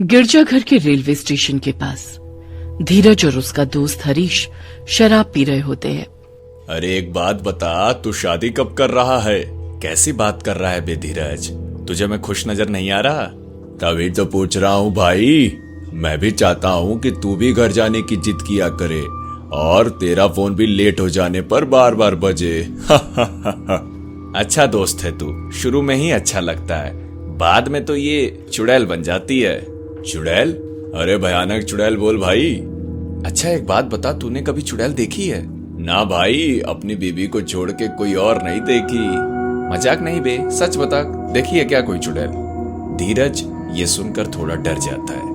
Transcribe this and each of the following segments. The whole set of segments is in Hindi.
गिरजाघर के रेलवे स्टेशन के पास धीरज और उसका दोस्त हरीश शराब पी रहे होते हैं। अरे एक बात बता, तू शादी कब कर रहा है? कैसी बात कर रहा है बे धीरज? तुझे मैं खुश नजर नहीं आ रहा? तभी तो पूछ रहा हूँ भाई। मैं भी चाहता हूँ कि तू भी घर जाने की जिद किया करे और तेरा फोन भी लेट हो जाने पर बार बार बजे। अच्छा दोस्त है तू, शुरू में ही अच्छा लगता है, बाद में तो ये चुड़ैल बन जाती है। चुड़ैल? अरे भयानक चुड़ैल बोल भाई। अच्छा एक बात बता, तूने कभी चुड़ैल देखी है? ना भाई, अपनी बीबी को छोड़ के कोई और नहीं देखी। मजाक नहीं बे, सच बता, देखी है क्या कोई चुड़ैल? धीरज ये सुनकर थोड़ा डर जाता है।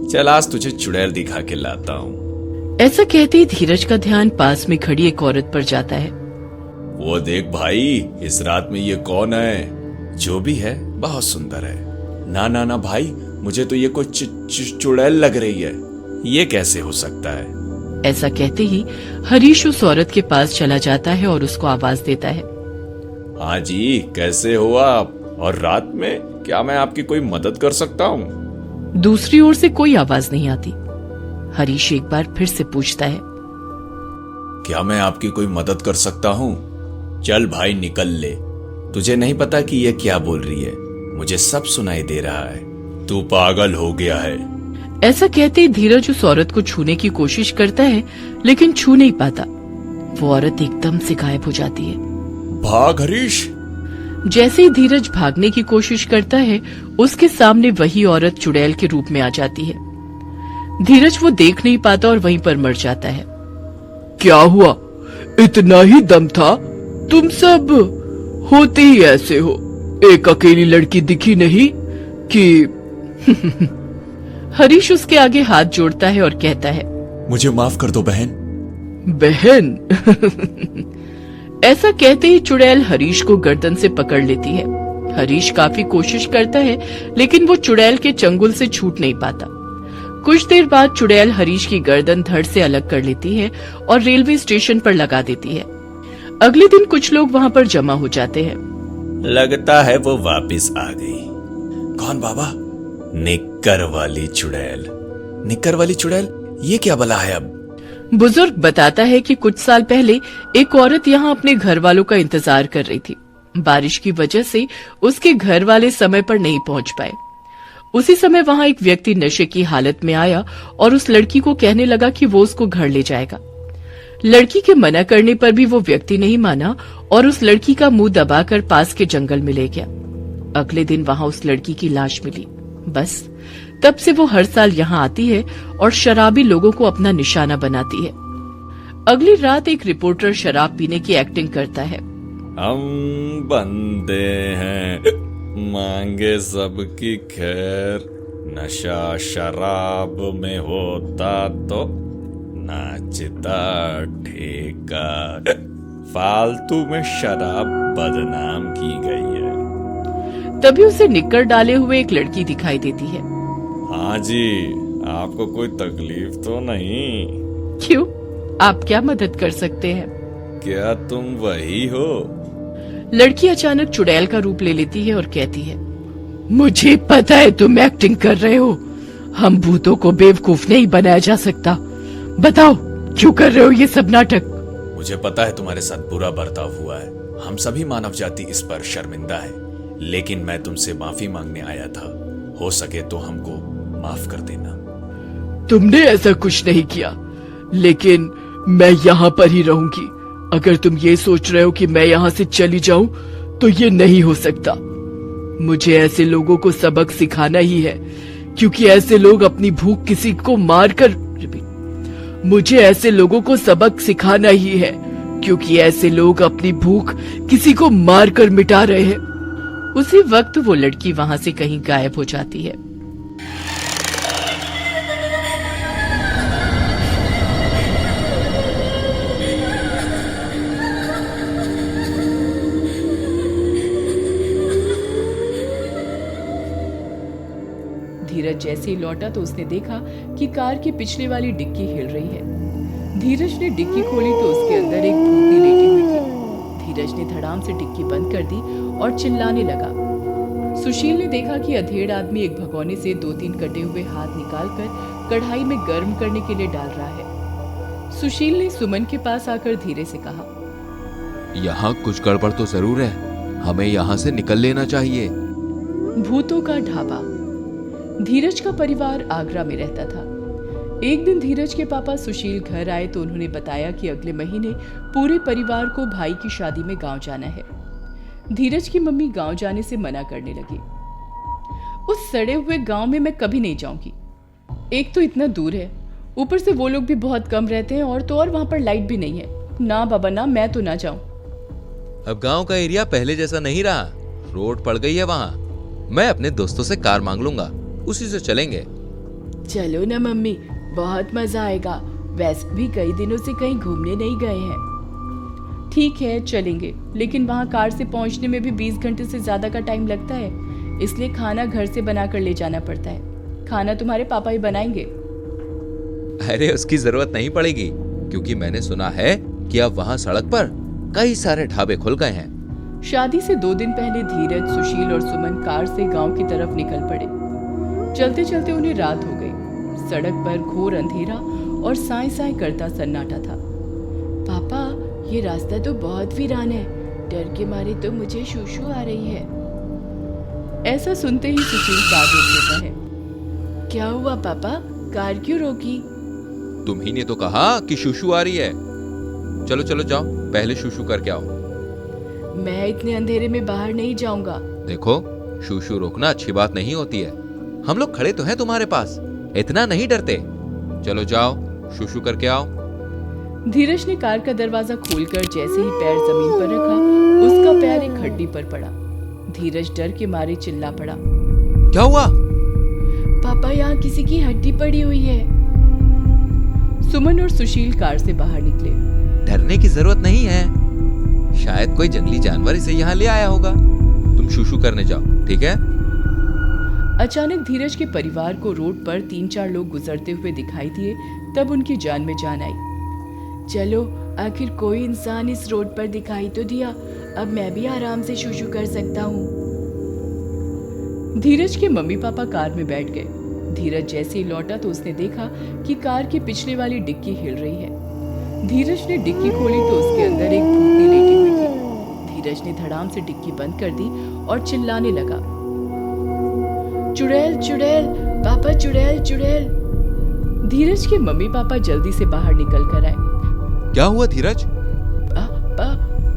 चल आज तुझे चुड़ैल दिखा के लाता हूँ। ऐसा कहते ही धीरज का ध्यान पास में खड़ी एक औरत पर जाता है। वो देख भाई, इस रात में ये कौन है? जो भी है बहुत सुंदर है। ना ना ना भाई, मुझे तो ये कोई चुड़ैल लग रही है। ये कैसे हो सकता है? ऐसा कहते ही हरीश उस औरत के पास चला जाता है और उसको आवाज देता है। हाँ जी, कैसे हो आप? और रात में क्या मैं आपकी कोई मदद कर सकता हूँ? दूसरी ओर से कोई आवाज नहीं आती। हरीश एक बार फिर से पूछता है, क्या मैं आपकी कोई मदद कर सकता हूँ? चल भाई निकल ले। तुझे नहीं पता कि ये क्या बोल रही है? मुझे सब सुनाई दे रहा है। तू पागल हो गया है। ऐसा कहते ही धीरज उस औरत को छूने की कोशिश करता है, लेकिन छू नहीं पाता। वो औरत एकदम से गायब हो जाती है। भाग हरीश। जैसे ही धीरज भागने की कोशिश करता है, उसके सामने वही औरत चुड़ैल के रूप में आ जाती है। धीरज वो देख नहीं पाता और वहीं पर मर जाता है। क्या हुआ? इतना ही दम था? तुम सब होते ही ऐसे हो। एक अकेली लड़की दिखी नहीं कि हरीश उसके आगे हाथ जोड़ता है और कहता है, मुझे माफ कर दो बहन। बहन? ऐसा कहते ही चुड़ैल हरीश को गर्दन से पकड़ लेती है। हरीश काफी कोशिश करता है, लेकिन वो चुड़ैल के चंगुल से छूट नहीं पाता। कुछ देर बाद चुड़ैल हरीश की गर्दन धड़ से अलग कर लेती है और रेलवे स्टेशन पर लगा देती है। अगले दिन कुछ लोग वहाँ पर जमा हो जाते हैं। लगता है वो वापस आ गई। कौन बाबा? निक्कर वाली चुड़ैल। निक्कर वाली चुड़ैल? ये क्या बला है अब? बुजुर्ग बताता है कि कुछ साल पहले एक औरत यहाँ अपने घर वालों का इंतजार कर रही थी। बारिश की वजह से उसके घर वाले समय पर नहीं पहुंच पाए। उसी समय वहाँ एक व्यक्ति नशे की हालत में आया और उस लड़की को कहने लगा कि वो उसको घर ले जाएगा। लड़की के मना करने पर भी वो व्यक्ति नहीं माना और उस लड़की का मुंह दबाकर पास के जंगल में ले गया। अगले दिन वहाँ उस लड़की की लाश मिली। बस तब से वो हर साल यहाँ आती है और शराबी लोगों को अपना निशाना बनाती है। अगली रात एक रिपोर्टर शराब पीने की एक्टिंग करता है। हम बंदे हैं, मांगे सबकी खैर, नशा शराब में होता तो नाचता ठेका। फालतू में शराब बदनाम की गई है। तभी उसे निक्कर डाले हुए एक लड़की दिखाई देती है। हाँ जी, आपको कोई तकलीफ तो नहीं? क्यों, आप क्या मदद कर सकते हैं? क्या तुम वही हो? लड़की अचानक चुड़ैल का रूप ले लेती है और कहती है, मुझे पता है तुम एक्टिंग कर रहे हो। हम भूतों को बेवकूफ नहीं बनाया जा सकता। बताओ क्यों कर रहे हो ये सब नाटक? मुझे पता है तुम्हारे साथ बुरा बर्ताव हुआ है। हम सभी मानव जाति इस पर शर्मिंदा है, लेकिन मैं तुमसे माफी मांगने आया था। हो सके तो हमको माफ कर देना। तुमने ऐसा कुछ नहीं किया, लेकिन मैं यहाँ पर ही रहूंगी। अगर तुम ये सोच रहे हो कि मैं यहाँ से चली जाऊं, तो ये नहीं हो सकता। मुझे ऐसे लोगों को सबक सिखाना ही है, क्योंकि ऐसे लोग अपनी भूख किसी को मारकर मुझे ऐसे लोगों को सबक सिखाना ही है, क्योंकि ऐसे लोग अपनी भूख किसी को मारकर मिटा रहे हैं। उसी वक्त वो लड़की वहां से कहीं गायब हो जाती है। धीरज जैसे ही लौटा तो उसने देखा कि कार की पिछले वाली डिक्की हिल रही है। धीरज ने डिक्की खोली तो उसके अंदर एक भूतनी लेटी हुई थी। धीरज ने धड़ाम से डिक्की बंद कर दी और चिल्लाने लगा, सुशील ने देखा कि अधेड़ आदमी एक भगोने से 2-3 कटे हुए हाथ निकालकर कढ़ाई में गर्म करने के लिए डाल रहा है। सुशील ने सुमन के पास आकर धीरे से कहा, यहाँ कुछ गड़बड़ तो जरूर है, हमें यहाँ से निकल लेना चाहिए। भूतों का ढाबा। धीरज का परिवार आगरा में रहता था। एक दिन धीरज के पापा सुशील घर आए तो उन्होंने बताया कि अगले महीने पूरे परिवार को भाई की शादी में गांव जाना है। धीरज की मम्मी गांव जाने से मना करने लगी। उस सड़े हुए गांव में मैं कभी नहीं जाऊंगी। एक तो इतना दूर है, ऊपर से वो लोग भी बहुत कम रहते हैं, और तो और वहां पर लाइट भी नहीं है। ना बाबा ना, मैं तो ना जाऊं। अब गांव का एरिया पहले जैसा नहीं रहा, रोड पड़ गई है वहां। मैं अपने दोस्तों से कार मांग लूंगा, उसी से चलेंगे। चलो ना मम्मी, बहुत मजा आएगा। वैसे भी कई दिनों से कहीं घूमने नहीं गए हैं। ठीक है चलेंगे, लेकिन वहाँ कार से पहुँचने में भी 20 घंटे से ज्यादा का टाइम लगता है, इसलिए खाना घर से बना कर ले जाना पड़ता है। खाना तुम्हारे पापा ही बनाएंगे। अरे उसकी जरूरत नहीं पड़ेगी, क्योंकि मैंने सुना है कि अब वहाँ सड़क पर कई सारे ढाबे खुल गए हैं। शादी से 2 दिन पहले धीरज, सुशील और सुमन कार से गांव की तरफ निकल पड़े। चलते चलते उन्हें रात हो गई। सड़क पर घोर अंधेरा और साए साए करता सन्नाटा था। पापा, ये रास्ता तो बहुत वीरान है, डर के मारे तो मुझे शूशू आ रही है। ऐसा सुनते ही सुशील कार रोक देता है। क्या हुआ पापा, कार क्यों रोकी? तुम ही ने तो कहा कि शूशू आ रही है। चलो चलो जाओ, पहले शूशू करके आओ। मैं इतने अंधेरे में बाहर नहीं जाऊंगा। देखो, शूशू रोकना अच्छी बात नहीं होती है। हम लोग खड़े तो हैं तुम्हारे पास, इतना नहीं डरते। चलो जाओ, शूशू करके आओ। धीरज ने कार का दरवाजा खोलकर जैसे ही पैर जमीन पर रखा, उसका पैर एक हड्डी पर पड़ा। धीरज डर के मारे चिल्ला पड़ा। क्या हुआ? पापा, यहाँ किसी की हड्डी पड़ी हुई है। सुमन और सुशील कार से बाहर निकले। डरने की जरूरत नहीं है, शायद कोई जंगली जानवर इसे यहाँ ले आया होगा। तुम शूशू करने जाओ, ठीक है? अचानक धीरज के परिवार को रोड पर 3-4 लोग गुजरते हुए दिखाई दिए। तब उनकी जान में जान आई। चलो, आखिर कोई इंसान इस रोड पर दिखाई तो दिया, अब मैं भी आराम से शूशू कर सकता हूँ। धीरज के मम्मी पापा कार में बैठ गए। धीरज जैसे ही लौटा तो उसने देखा कि कार की पिछले वाली डिक्की हिल रही है। धीरज ने डिक्की खोली तो उसके अंदर एक भूतनी लेटी हुई थी। धीरज ने धड़ाम से डिक्की बंद कर दी और चिल्लाने लगा, चुड़ैल चुड़ैल, पापा चुड़ैल चुड़ैल। धीरज के मम्मी पापा जल्दी से बाहर निकल कर आए। क्या हुआ धीरज?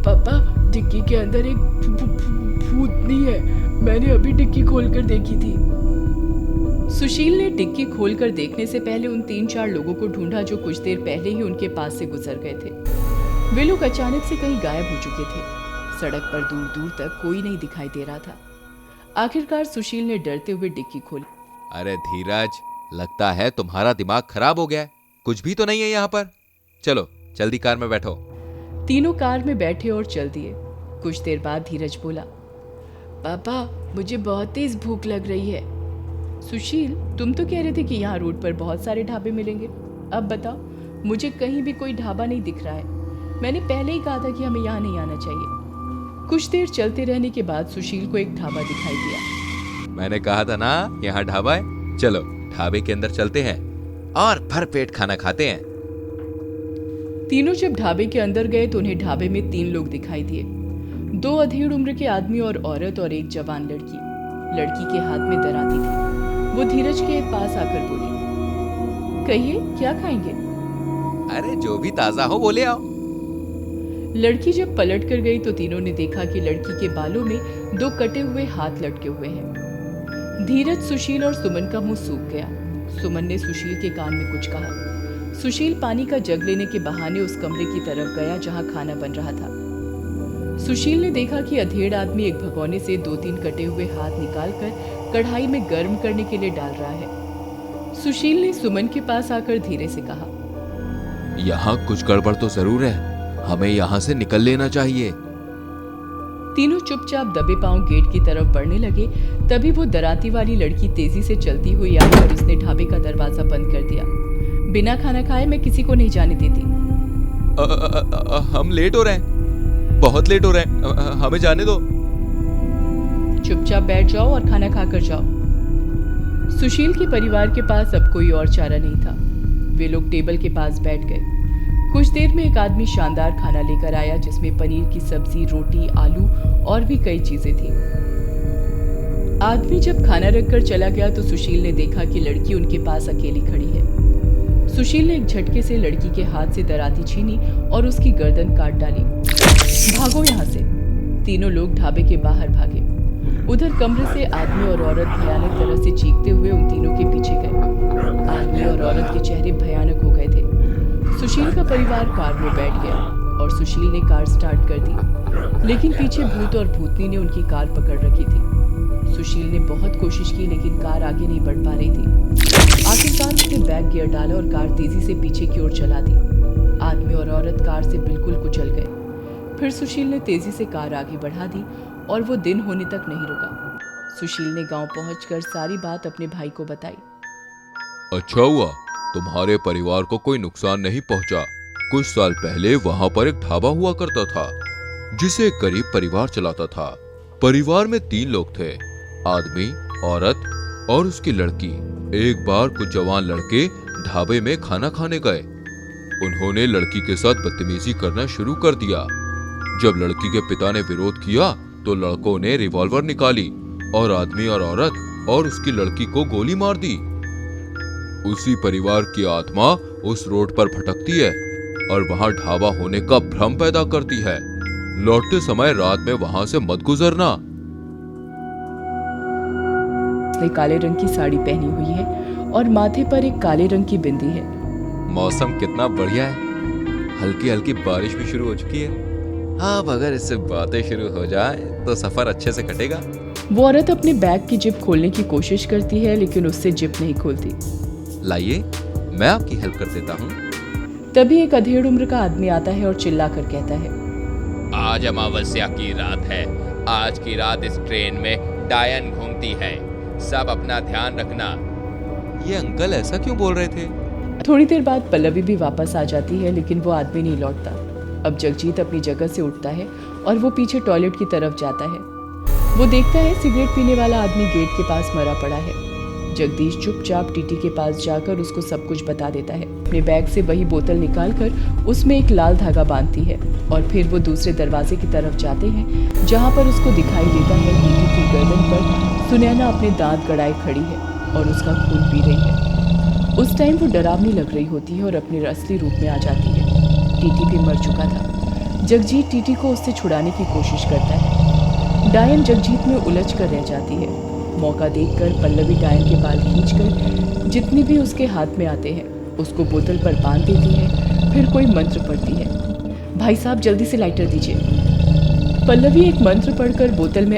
पापा, डिक्की के अंदर एक भूतनी है, मैंने अभी डिक्की खोलकर देखी थी। सुशील ने डिक्की खोलकर देखने से पहले उन 3-4 लोगों को ढूंढा जो कुछ देर पहले ही उनके पास से गुजर गए थे। वे लोग अचानक से कहीं गायब हो चुके थे। सड़क पर दूर दूर तक कोई नहीं दिखाई दे रहा था। आखिरकार सुशील ने डरते हुए डिक्की खोली। अरे धीरज, लगता है तुम्हारा दिमाग खराब हो गया है। कुछ भी तो नहीं है यहाँ पर। चलो जल्दी कार में बैठो। तीनों कार में बैठे और चल दिए। कुछ देर बाद धीरज बोला, पापा, मुझे बहुत तेज भूख लग रही है। सुशील, तुम तो कह रहे थे कि यहाँ रोड पर बहुत सारे ढाबे मिलेंगे। अब बताओ, मुझे कहीं भी कोई ढाबा नहीं दिख रहा है। मैंने पहले ही कहा था कि हमें यहाँ नहीं आना चाहिए। कुछ देर चलते रहने के बाद सुशील को एक ढाबा दिखाई दिया। मैंने कहा था ना, यहाँ ढाबा है। चलो ढाबे के अंदर चलते हैं और भरपेट खाना खाते हैं। तीनों जब ढाबे के अंदर गए तो उन्हें ढाबे में 3 लोग दिखाई दिए। 2 अधेड़ उम्र के आदमी और औरत और एक जवान लड़की। लड़की के हाथ में दराती थी। वो धीरज के पास आकर बोली, कहिए क्या खाएंगे? अरे जो भी ताजा हो बोले आओ। लड़की जब पलट कर गई तो तीनों ने देखा कि लड़की के बालों में 2 कटे हुए हाथ लटके हुए हैं। धीरज, सुशील और सुमन का मुंह सूख गया। सुमन ने सुशील के कान में कुछ कहा। सुशील पानी का जग लेने के बहाने उस कमरे की तरफ गया जहां खाना बन रहा था। सुशील ने देखा कि अधेड़ आदमी एक भगोने से 2-3 कटे हुए हाथ निकालकर कढ़ाई में गर्म करने के लिए डाल रहा है। सुशील ने सुमन के पास आकर धीरे से कहा, यहाँ कुछ गड़बड़ तो जरूर है, हमें यहाँ से निकल लेना चाहिए। तीनों चुपचाप दबे पांव गेट की तरफ बढ़ने लगे। तभी वो दराती वाली लड़की तेजी से चलती हुई आई और उसने ढाबे का दरवाजा बंद कर दिया। बिना खाना खाए मैं किसी को नहीं जाने देती। हम लेट हो रहे हैं, बहुत लेट हो रहे हैं, हमें जाने दो। चुपचाप बैठ जाओ और खाना खाकर जाओ। सुशील के परिवार के पास अब कोई और चारा नहीं था। वे लोग टेबल के पास बैठ गए। कुछ देर में एक आदमी शानदार खाना लेकर आया, जिसमें पनीर की सब्जी, रोटी, आलू और भी कई चीजें थी। आदमी जब खाना रखकर चला गया तो सुशील ने देखा कि लड़की उनके पास अकेली खड़ी है। सुशील ने एक झटके से लड़की के हाथ से दराती छीनी और उसकी गर्दन काट डाली। भागो यहाँ से! तीनों लोग ढाबे के बाहर भागे। उधर कमरे से आदमी और औरत भयानक तरह से चीखते हुए उन तीनों के पीछे गए। आदमी और औरत के चेहरे भयानक हो गए थे। सुशील का परिवार कार में बैठ गया और सुशील ने कार स्टार्ट कर दी, लेकिन पीछे भूत और भूतनी ने उनकी कार पकड़ रखी थी। सुशील ने बहुत कोशिश की, लेकिन कार आगे नहीं बढ़ पा रही थी। आखिरकार उसने बैक गियर डाला और कार तेजी से पीछे की ओर चला दी। आदमी और औरत कार से बिल्कुल कुचल गए। फिर सुशील ने तेजी से कार आगे बढ़ा दी और वो दिन होने तक नहीं रुका। सुशील ने गांव पहुंचकर सारी बात अपने भाई को बताई। अच्छा हुआ तुम्हारे परिवार को कोई नुकसान नहीं पहुंचा। कुछ साल पहले वहां पर एक ढाबा हुआ करता था जिसे एक गरीब परिवार चलाता था। परिवार में 3 लोग थे, आदमी, औरत और उसकी लड़की। एक बार कुछ जवान लड़के ढाबे में खाना खाने गए। उन्होंने लड़की के साथ बदतमीजी करना शुरू कर दिया। जब लड़की के पिता ने विरोध किया तो लड़कों ने रिवॉल्वर निकाली और आदमी और औरत और उसकी लड़की को गोली मार दी। उसी परिवार की आत्मा उस रोड पर भटकती है और वहां ढाबा होने का भ्रम पैदा करती है। लौटते समय रात में वहां से मत गुजरना। उसने काले रंग की साड़ी पहनी हुई है और माथे पर एक काले रंग की बिंदी है। मौसम कितना बढ़िया है, हल्की हल्की बारिश भी शुरू हो चुकी है। अब अगर इससे बातें शुरू हो जाए तो सफर अच्छे से कटेगा। वो औरत अपने बैग की जिप खोलने की कोशिश करती है, लेकिन उससे जिप नहीं खुलती। लाइए, मैं आपकी हेल्प कर देता हूँ। तभी एक अधेड़ उम्र का आदमी आता है और चिल्लाकर कहता है, आज अमावस्या की रात है। आज की रात इस ट्रेन में डायन घूमती है। सब अपना ध्यान रखना। ये अंकल ऐसा क्यों बोल रहे थे? थोड़ी देर बाद पल्लवी भी वापस आ जाती है, लेकिन वो आदमी नहीं लौटता। अब जगजीत अपनी जगह से उठता है और वो पीछे टॉयलेट की तरफ जाता है। वो देखता है सिगरेट पीने वाला आदमी गेट के पास मरा पड़ा है। जगदीश चुपचाप टीटी के पास जाकर उसको सब कुछ बता देता है। अपने बैग से वही बोतल निकालकर उसमें एक लाल धागा बांधती है और फिर वो दूसरे दरवाजे की तरफ जाते हैं, जहाँ पर उसको दिखाई देता है टीटी की गर्दन पर सुनैना अपने दांत गड़ाए खड़ी है और उसका खून पी रही है। उस टाइम वो डरावनी लग रही होती है और अपने असली रूप में आ जाती है। टीटी भी मर चुका था। जगजीत टीटी को उससे छुड़ाने की कोशिश करता है। डायन जगजीत में उलझ कर रह जाती है। मौका देखकर पल्लवी डायन के बाल खींचकर जितनी भी उसके हाथ में आते हैं उसको बोतल पर बांध देती है। फिर कोई मंत्र पढ़ती है। भाई साहब जल्दी से लाइटर दीजिए। पल्लवी एक मंत्र पढ़कर बोतल में